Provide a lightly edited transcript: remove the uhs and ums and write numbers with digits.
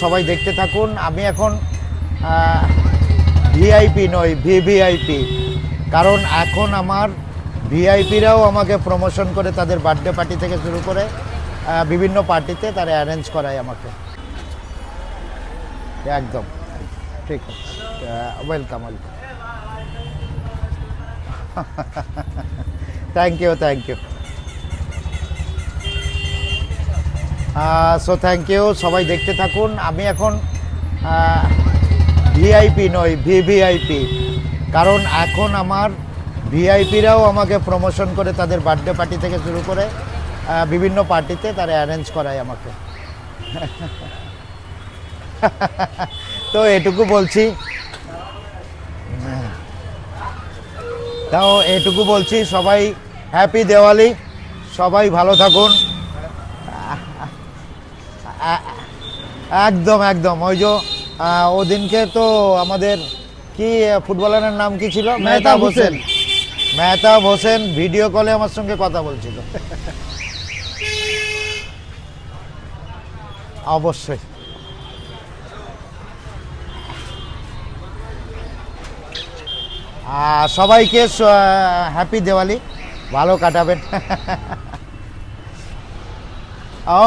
সবাই দেখতে থাকুন। আমি এখন ভিআইপি নই, ভিভিআইপি। কারণ এখন আমার ভিআইপিরাও আমাকে প্রমোশন করে, তাদের বার্থডে পার্টি থেকে শুরু করে বিভিন্ন পার্টিতে তারা অ্যারেঞ্জ করায় আমাকে। একদম ঠিক আছে, welcome welcome. Thank you thank you. So thank you, সবাই দেখতে থাকুন। আমি এখন ভিআইপি নই, ভিভিআইপি। কারণ এখন আমার ভিআইপিরাও আমাকে প্রমোশন করে, তাদের বার্থডে পার্টি থেকে শুরু করে বিভিন্ন পার্টিতে তারা অ্যারেঞ্জ করায় আমাকে। তো এটুকু বলছি, তাও এটুকু বলছি, সবাই হ্যাপি দিওয়ালি, সবাই ভালো থাকুন। একদম একদম। ওই যে ওদিনকে তো আমাদের কি ফুটবলারের নাম কি ছিল, মেহতাব হোসেন। মেহতাব হোসেন ভিডিও কলে আমার সঙ্গে কথা বলছিল। অবশ্যই। সবাইকে হ্যাপি দিওয়ালি, ভালো কাটাবেন। ও